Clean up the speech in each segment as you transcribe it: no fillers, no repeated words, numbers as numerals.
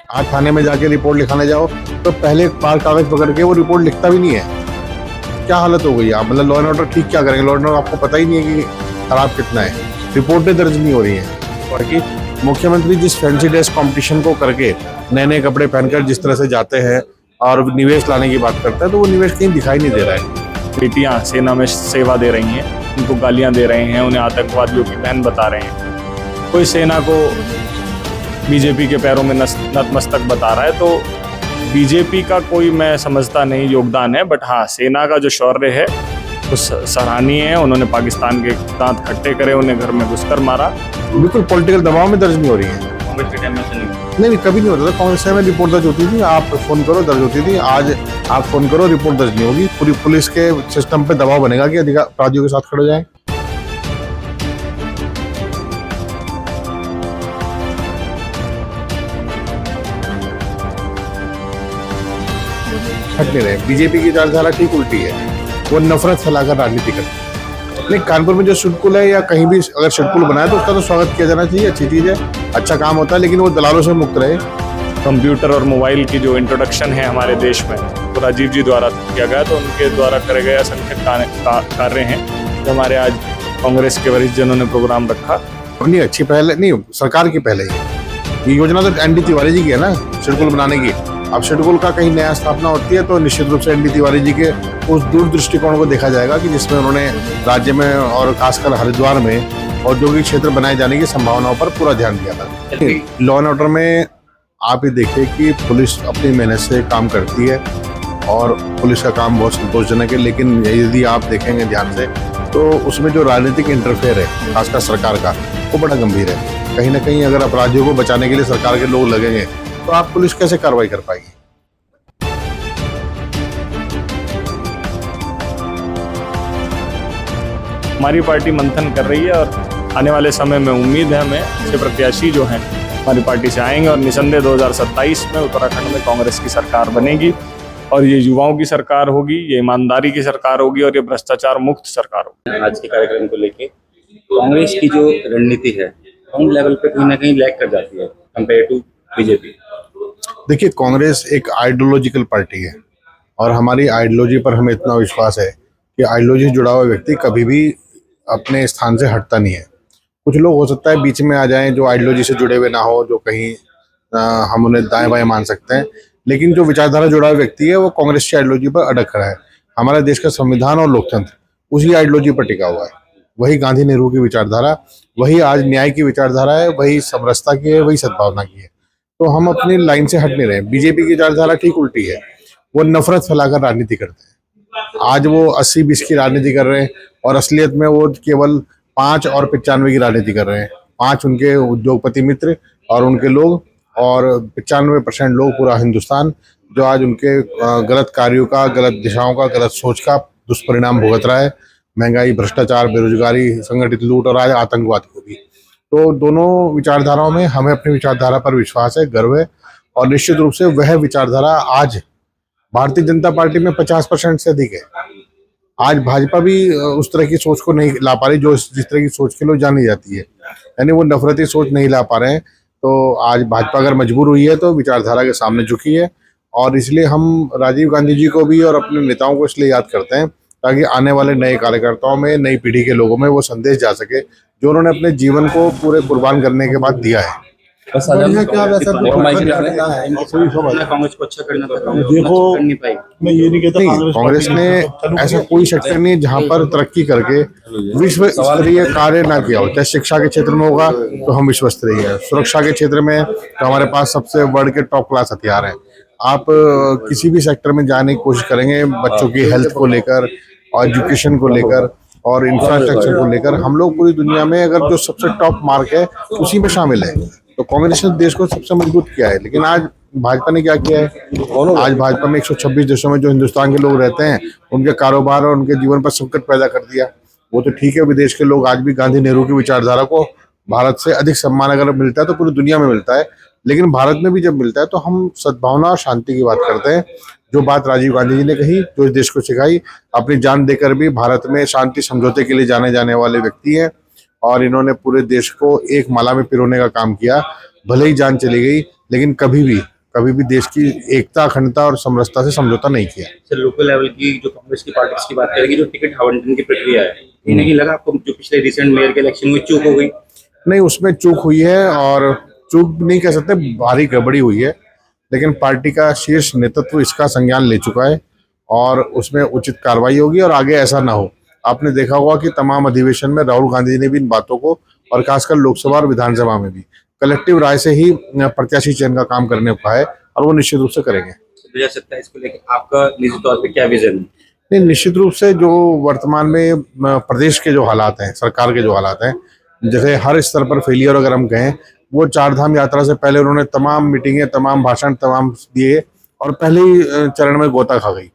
आज थाने में जाके रिपोर्ट लिखाने जाओ तो पहले बार कागज पकड़ के वो रिपोर्ट लिखता भी नहीं है। क्या हालत हो गई आप, मतलब लॉ एंड ऑर्डर ठीक क्या करेंगे? लॉ एंड ऑर्डर आपको पता ही नहीं है कि खराब कितना है, रिपोर्टें दर्ज नहीं हो रही हैं। बाकी मुख्यमंत्री जिस फैंसी ड्रेस कंपटीशन को करके नए नए कपड़े पहनकर जिस तरह से जाते हैं और निवेश लाने की बात करते हैं, तो वो निवेश कहीं दिखाई नहीं दे रहा है। बेटियां सेना में सेवा दे रही हैं, उनको गालियां दे रहे हैं, उन्हें आतंकवादियों की बहन बता रहे हैं। कोई सेना को बीजेपी के पैरों में नतमस्तक बता रहा है, तो बीजेपी का कोई मैं समझता नहीं योगदान है। बट हाँ, सेना का जो शौर्य है वो सराहनीय है। उन्होंने पाकिस्तान के दांत खट्टे करे, उन्हें घर में घुसकर मारा। बिल्कुल पॉलिटिकल दबाव में दर्ज नहीं हो रही है। कांग्रेस के टाइम में से नहीं, कभी नहीं होता था। कांग्रेस में रिपोर्ट दर्ज होती थी, आप फोन करो दर्ज होती थी। आज आप फोन करो रिपोर्ट दर्ज नहीं होगी। पूरी पुलिस के सिस्टम पे दबाव बनेगा कि अपराधियों के साथ खड़े जाएं। हट नहीं रहे। बीजेपी की विचारधारा ठीक उल्टी है, वो नफरत फैलाकर राजनीति करती है। नहीं, कानपुर में जो सिडकुल है या कहीं भी अगर सिडकुल बनाए तो उसका तो स्वागत किया जाना चाहिए, अच्छी चीज है, अच्छा काम होता है, लेकिन वो दलालों से मुक्त रहे। कंप्यूटर और मोबाइल की जो इंट्रोडक्शन है हमारे देश में, तो राजीव जी द्वारा किया गया, तो उनके द्वारा करे गए असंख्य कार्य हैं जो हमारे आज कांग्रेस के वरिष्ठ जनों ने प्रोग्राम रखा। नहीं, अच्छी पहल नहीं, सरकार की पहले ही ये योजना तो एनडी तिवारी जी की है ना, सिडकुल बनाने की। अब सिडकुल का कहीं नया स्थापना होती है तो निश्चित रूप से एनडी तिवारी जी के उस दूर दृष्टिकोण को देखा जाएगा कि जिसमें उन्होंने राज्य में और खासकर हरिद्वार में औद्योगिक क्षेत्र बनाए जाने की संभावनाओं पर पूरा ध्यान दिया था। लॉ एंड ऑर्डर में आप ये देखिए कि पुलिस अपनी मेहनत से काम करती है और पुलिस का काम बहुत संतोषजनक है, लेकिन यदि आप देखेंगे ध्यान से तो उसमें जो राजनीतिक इंटरफेयर है खासकर सरकार का, वो बड़ा गंभीर है। कहीं ना कहीं अगर अपराधियों को बचाने के लिए सरकार के लोग लगेंगे तो आप पुलिस कैसे कार्रवाई कर पाएगी? हमारी पार्टी मंथन कर रही है और आने वाले समय में उम्मीद है हमें अच्छे प्रत्याशी जो हैं हमारी पार्टी से आएंगे और निसंदेह 2027 में उत्तराखंड में कांग्रेस की सरकार बनेगी और ये युवाओं की सरकार होगी, ये ईमानदारी की सरकार होगी और ये भ्रष्टाचार मुक्त सरकार होगी। आज के कार्यक्रम को लेके कांग्रेस की जो रणनीति है उन लेवल पे कहीं ना कहीं लैग कर जाती है कंपेयर टू बीजेपी। देखिए, कांग्रेस एक आइडियोलॉजिकल पार्टी है और हमारी आइडियोलॉजी पर हमें इतना विश्वास है कि आइडियोलॉजी से जुड़ा हुआ व्यक्ति कभी भी अपने स्थान से हटता नहीं है। कुछ लोग हो सकता है बीच में आ जाएं जो आइडियोलॉजी से जुड़े हुए ना हो, जो कहीं हम उन्हें दाएं बाएं मान सकते हैं, लेकिन जो विचारधारा जुड़ा हुआ व्यक्ति है वो कांग्रेस की आइडियोलॉजी पर अड़ग खड़ा है। हमारा देश का संविधान और लोकतंत्र उसी आइडियोलॉजी पर टिका हुआ है। वही गांधी नेहरू की विचारधारा, वही आज न्याय की विचारधारा है, वही समरसता की है, वही सद्भावना की है। तो हम अपनी लाइन से हट नहीं रहे। बीजेपी की विचारधारा ठीक उल्टी है, वो नफरत फैलाकर राजनीति करते हैं। आज वो 80-20 की राजनीति कर रहे हैं और असलियत में वो केवल 5 और 95 की राजनीति कर रहे हैं। 5 उनके उद्योगपति मित्र और उनके लोग, और 95% लोग पूरा हिंदुस्तान जो आज उनके गलत कार्यों का, गलत दिशाओं का, गलत सोच का दुष्परिणाम भुगत रहा है। महंगाई, भ्रष्टाचार, बेरोजगारी, संगठित लूट और आज आतंकवाद को भी। तो दोनों विचारधाराओं में हमें अपनी विचारधारा पर विश्वास है, गर्व है, और निश्चित रूप से वह विचारधारा आज भारतीय जनता पार्टी में 50% से अधिक है। आज भाजपा भी उस तरह की सोच को नहीं ला पा रही जो जिस तरह की सोच के लोग जानी जाती है, यानी वो नफरती सोच नहीं ला पा रहे हैं। तो आज भाजपा अगर मजबूर हुई है तो विचारधारा के सामने झुकी है, और इसलिए हम राजीव गांधी जी को भी और अपने नेताओं को इसलिए याद करते हैं ताकि आने वाले नए कार्यकर्ताओं में, नई पीढ़ी के लोगों में वो संदेश जा सके जो उन्होंने अपने जीवन को पूरे कुर्बान करने के बाद दिया है। कांग्रेस को अच्छा करना था, देखो, मैं ये नहीं कहता कांग्रेस ने ऐसा कोई सेक्टर नहीं जहां पर तरक्की करके विश्व स्तरीय कार्य ना किया हो। चाहे शिक्षा के क्षेत्र में होगा तो हम विश्व स्तरीय है, सुरक्षा के क्षेत्र में तो हमारे पास सबसे वर्ल्ड के टॉप क्लास हथियार हैं। आप किसी भी सेक्टर में जाने की कोशिश करेंगे, बच्चों की हेल्थ को लेकर और एजुकेशन को लेकर और इंफ्रास्ट्रक्चर को लेकर, हम लोग पूरी दुनिया में अगर जो सबसे टॉप मार्क है उसी में शामिल है। तो कांग्रेस ने देश को सबसे मजबूत किया है, लेकिन आज भाजपा ने क्या किया है? आज भाजपा में 126 देशों में जो हिंदुस्तान के लोग रहते हैं उनके कारोबार और उनके जीवन पर संकट पैदा कर दिया। वो तो ठीक है, विदेश के लोग आज भी गांधी नेहरू की विचारधारा को, भारत से अधिक सम्मान अगर मिलता है तो पूरी दुनिया में मिलता है, लेकिन भारत में भी जब मिलता है तो हम सद्भावना और शांति की बात करते हैं। जो बात राजीव गांधी जी ने कही, जो इस देश को सिखाई, अपनी जान देकर भी भारत में शांति समझौते के लिए जाने जाने वाले व्यक्ति हैं, और इन्होंने पूरे देश को एक माला में पिरोने का काम किया। भले ही जान चली गई, लेकिन कभी भी कभी भी देश की एकता, अखंडता और समरसता से समझौता नहीं किया। सर लोकल लेवल की जो कांग्रेस की पार्टीज की बात करेंगे, जो टिकट आवंटन की प्रक्रिया है, कहीं ना कहीं लगा आपको जो पिछले रिसेंट मेयर के इलेक्शन में चूक हो गई? नहीं, उसमें चूक हुई है, और चूक नहीं कह सकते, भारी गड़बड़ी हुई है। लेकिन पार्टी का शीर्ष नेतृत्व इसका संज्ञान ले चुका है और उसमें उचित कार्रवाई होगी और आगे ऐसा ना हो। आपने देखा होगा कि तमाम अधिवेशन में राहुल गांधी जी ने भी इन बातों को, और खासकर लोकसभा और विधानसभा में भी, कलेक्टिव राय से ही प्रत्याशी चयन का काम करने को कहा है, और वो निश्चित रूप से करेंगे। 2027 को लेकर आपका निजी तौर पे क्या विजन है? नहीं, निश्चित रूप से जो वर्तमान में प्रदेश के जो हालात हैं, सरकार के जो हालात हैं, जैसे हर स्तर पर फेलियर अगर हम कहें, वो चार धाम यात्रा से पहले उन्होंने तमाम मीटिंगें, तमाम भाषण, तमाम दिए, और पहले ही चरण में गोता खा गई।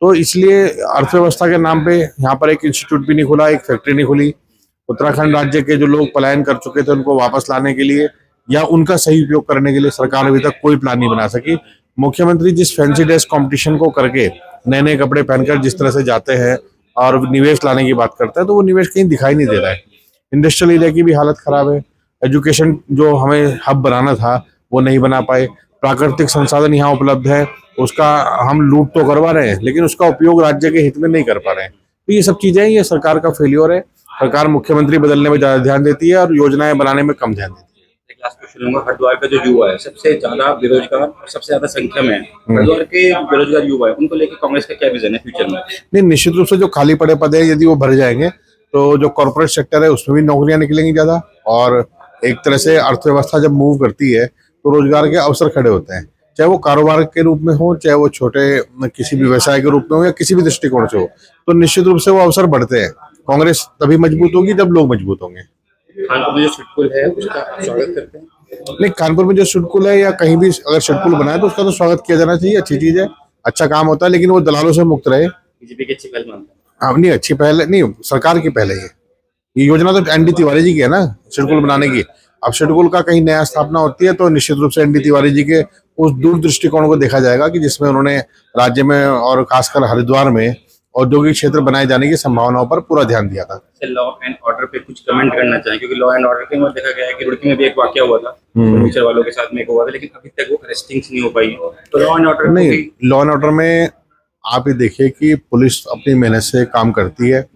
तो इसलिए अर्थव्यवस्था के नाम पे यहाँ पर एक इंस्टीट्यूट भी नहीं खुला, एक फैक्ट्री नहीं खुली। उत्तराखंड राज्य के जो लोग पलायन कर चुके थे उनको वापस लाने के लिए या उनका सही उपयोग करने के लिए सरकार अभी तक कोई प्लान नहीं बना सकी। मुख्यमंत्री जिस फैंसी ड्रेस कंपटीशन को करके नए नए कपड़े पहनकर जिस तरह से जाते हैं और निवेश लाने की बात करते हैं, तो वो निवेश कहीं दिखाई नहीं दे रहा है। इंडस्ट्रियल एरिया की भी हालत खराब है। एजुकेशन जो हमें हब बनाना था वो नहीं बना पाए। प्राकृतिक संसाधन यहाँ उपलब्ध है, उसका हम लूट तो करवा रहे हैं, लेकिन उसका उपयोग राज्य के हित में नहीं कर पा रहे हैं। तो ये सब चीजें, ये सरकार का फेलियर है। सरकार मुख्यमंत्री बदलने में ज्यादा ध्यान देती है और योजनाएं बनाने में कम ध्यान देती है। एक लास्ट क्वेश्चन लूंगा। हरिद्वार का जो युवा है सबसे ज्यादा बेरोजगार और सबसे ज्यादा संख्या में है, हरिद्वार के बेरोजगार युवा है, उनको लेकर कांग्रेस का क्या विजन है फ्यूचर में? नहीं, निश्चित रूप से जो खाली पड़े पद है यदि वो भर जाएंगे तो जो कॉर्पोरेट सेक्टर है उसमें भी नौकरियां निकलेंगी ज्यादा, और एक तरह से अर्थव्यवस्था जब मूव करती है तो रोजगार के अवसर खड़े होते हैं, चाहे वो कारोबार के रूप में हो, चाहे वो छोटे किसी भी व्यवसाय के रूप में हो, या किसी भी दृष्टिकोण से हो, तो निश्चित रूप से वो अवसर बढ़ते हैं। कांग्रेस तभी मजबूत होगी जब लोग मजबूत होंगे। कानपुर में जो सिटकुल है उसका आप स्वागत करते हैं? नहीं, कानपुर में जो सिडकुल है या कहीं भी अगर सिडकुल बनाए तो उसका तो स्वागत किया जाना चाहिए, अच्छी चीज है, अच्छा काम होता है, लेकिन वो दलालों से मुक्त रहे। बीजेपी की अच्छी पहल मानते हैं? हाँ, नहीं, अच्छी पहल नहीं, सरकार की पहल है ये योजना तो एनडी तिवारी जी की है ना, सिडकुल बनाने की। अब सिडकुल का कहीं नया स्थापना होती है तो निश्चित रूप से एनडी तिवारी जी के उस दूर दृष्टिकोण को देखा जाएगा कि जिसमें उन्होंने राज्य में और खासकर हरिद्वार में औद्योगिक क्षेत्र बनाए जाने की संभावनाओं पर पूरा ध्यान दिया था। लॉ एंड ऑर्डर पे कुछ कमेंट करना चाहिए, क्योंकि लॉ एंड ऑर्डर के में देखा गया है कि रुड़की में भी एक वाकया हुआ था, फर्नीचर वालों के साथ में एक हुआ था, लेकिन अभी तक वो अरेस्टिंग्स नहीं हो पाई। तो लॉ एंड ऑर्डर नहीं, लॉ एंड ऑर्डर में आप ये देखिए कि पुलिस अपनी मेहनत से काम करती है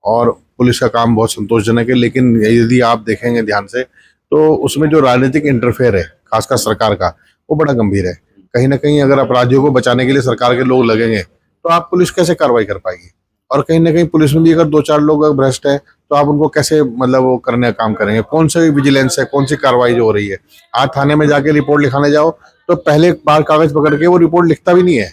और पुलिस का काम बहुत संतोषजनक है, लेकिन यदि आप देखेंगे ध्यान से तो उसमें जो राजनीतिक इंटरफेयर है खासकर सरकार का, वो बड़ा गंभीर है। कहीं ना कहीं अगर अपराधियों को बचाने के लिए सरकार के लोग लगेंगे तो आप पुलिस कैसे कार्रवाई कर पाएगी, और कहीं ना कहीं पुलिस में भी अगर दो चार लोग भ्रष्ट है तो आप उनको कैसे मतलब वो करने का काम करेंगे, कौन सी विजिलेंस है, कौन सी कार्रवाई जो हो रही है। आज थाने में जाके रिपोर्ट लिखाने जाओ तो पहले बार कागज पकड़ के वो रिपोर्ट लिखता भी नहीं है,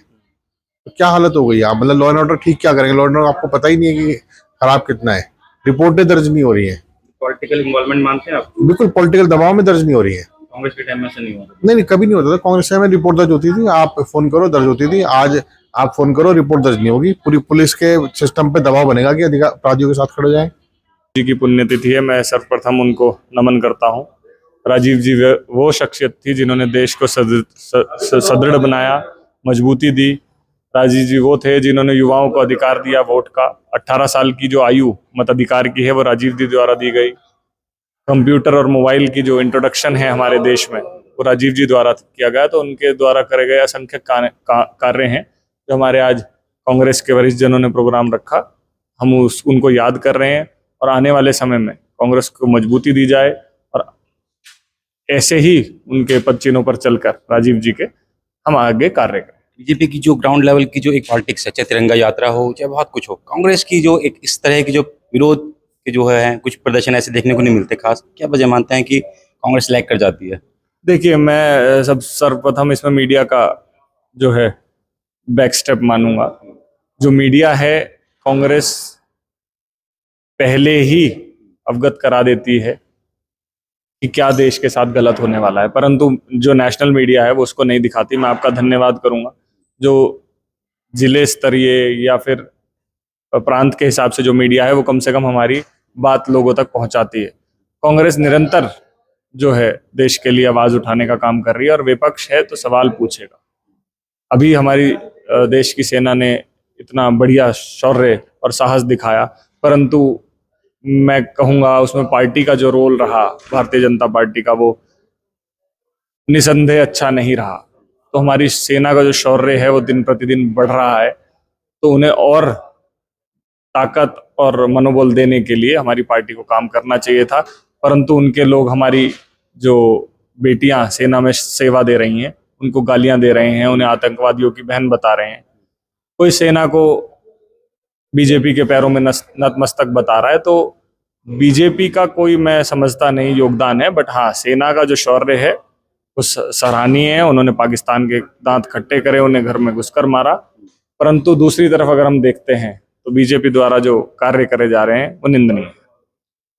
तो क्या हालत हो गई। आप मतलब लॉ एंड ऑर्डर ठीक क्या करेंगे, लॉ एंड ऑर्डर आपको पता ही नहीं है कि खराब कितना है, रिपोर्टें दर्ज नहीं हो रही है। पॉलिटिकल इन्वॉल्वमेंट मानते हैं आप? बिल्कुल पॉलिटिकल दबाव में दर्ज नहीं हो रही है। कांग्रेस के टाइम में ऐसा नहीं हुआ? नहीं, कभी नहीं होता था। कांग्रेस में रिपोर्ट दर्ज होती थी, आप फोन करो दर्ज होती थी। आज आप फोन करो रिपोर्ट दर्ज नहीं होगी, पूरी पुलिस के सिस्टम पे दबाव बनेगा कि अपराधियों के साथ खड़े हो जाएं। जी की पुण्यतिथि है, मैं सर्वप्रथम उनको नमन करता हूँ। राजीव जी वो शख्सियत थी जिन्होंने देश को सुदृढ़ बनाया, मजबूती दी। राजीव जी वो थे जिन्होंने युवाओं को अधिकार दिया वोट का। 18 साल की जो आयु मताधिकार की है वो राजीव जी द्वारा दी गई। कंप्यूटर और मोबाइल की जो इंट्रोडक्शन है हमारे देश में वो राजीव जी द्वारा किया गया। तो उनके द्वारा करे गए असंख्य कार्य हैं जो हमारे आज कांग्रेस के वरिष्ठ जनों ने प्रोग्राम रखा, हम उनको याद कर रहे हैं। और आने वाले समय में कांग्रेस को मजबूती दी जाए और ऐसे ही उनके पद चिन्हों पर चलकर राजीव जी के हम आगे कार्य करें। बीजेपी की जो ग्राउंड लेवल की जो एक पॉलिटिक्स है, चाहे तिरंगा यात्रा हो चाहे बहुत कुछ हो, कांग्रेस की जो एक इस तरह की जो विरोध के जो है कुछ प्रदर्शन ऐसे देखने को नहीं मिलते। खास क्या वजह मानते हैं कि कांग्रेस लैग कर जाती है? देखिए, मैं सर्वप्रथम इसमें मीडिया का जो है बैक स्टेप मानूंगा। जो मीडिया है, कांग्रेस पहले ही अवगत करा देती है कि क्या देश के साथ गलत होने वाला है, परंतु जो नेशनल मीडिया है वो उसको नहीं दिखाती। मैं आपका धन्यवाद करूंगा जो जिले स्तरीय या फिर प्रांत के हिसाब से जो मीडिया है वो कम से कम हमारी बात लोगों तक पहुंचाती है। कांग्रेस निरंतर जो है देश के लिए आवाज उठाने का काम कर रही है और विपक्ष है तो सवाल पूछेगा। अभी हमारी देश की सेना ने इतना बढ़िया शौर्य और साहस दिखाया, परंतु मैं कहूँगा उसमें पार्टी का जो रोल रहा, भारतीय जनता पार्टी का, वो निसंदेह अच्छा नहीं रहा। तो हमारी सेना का जो शौर्य है वो दिन प्रतिदिन बढ़ रहा है। तो उन्हें और ताकत और मनोबल देने के लिए हमारी पार्टी को काम करना चाहिए था, परंतु उनके लोग हमारी जो बेटियां सेना में सेवा दे रही हैं उनको गालियां दे रहे हैं, उन्हें आतंकवादियों की बहन बता रहे हैं। कोई सेना को बीजेपी के पैरों में नतमस्तक बता रहा है, तो बीजेपी का कोई मैं समझता नहीं योगदान है, बट हाँ सेना का जो शौर्य है वो सराहनीय है। उन्होंने पाकिस्तान के दांत खट्टे करे, उन्हें घर में घुसकर मारा। परंतु दूसरी तरफ अगर हम देखते हैं तो बीजेपी द्वारा जो कार्य करे जा रहे हैं वो निंदनीय है।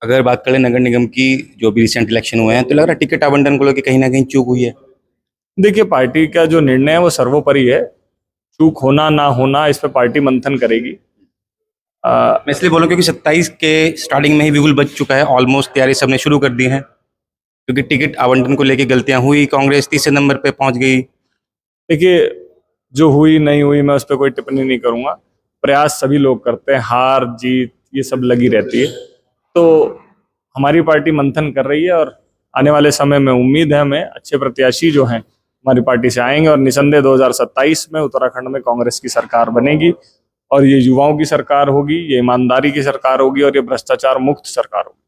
अगर बात करें नगर निगम की, जो भी रिसेंट इलेक्शन हुए हैं, तो लग रहा है टिकट आवंटन को लेकर कहीं ना कहीं चूक हुई है। देखिए, पार्टी का जो निर्णय है वो सर्वोपरि है। चूक होना ना होना इस पर पार्टी मंथन करेगी। मैं इसलिए बोलूँ क्योंकि 27 के स्टार्टिंग में ही बिगुल बच चुका है, ऑलमोस्ट तैयारी सबने शुरू कर दी है, क्योंकि टिकट आवंटन को लेकर गलतियां हुई, कांग्रेस तीसरे नंबर पे पहुंच गई। देखिए, जो हुई नहीं हुई मैं उस पर कोई टिप्पणी नहीं करूंगा। प्रयास सभी लोग करते हैं, हार जीत ये सब लगी रहती है। तो हमारी पार्टी मंथन कर रही है और आने वाले समय में उम्मीद है हमें अच्छे प्रत्याशी जो हैं हमारी पार्टी से आएंगे और निसंदेह 2027 में उत्तराखंड में कांग्रेस की सरकार बनेगी और ये युवाओं की सरकार होगी, ये ईमानदारी की सरकार होगी और ये भ्रष्टाचार मुक्त सरकार होगी।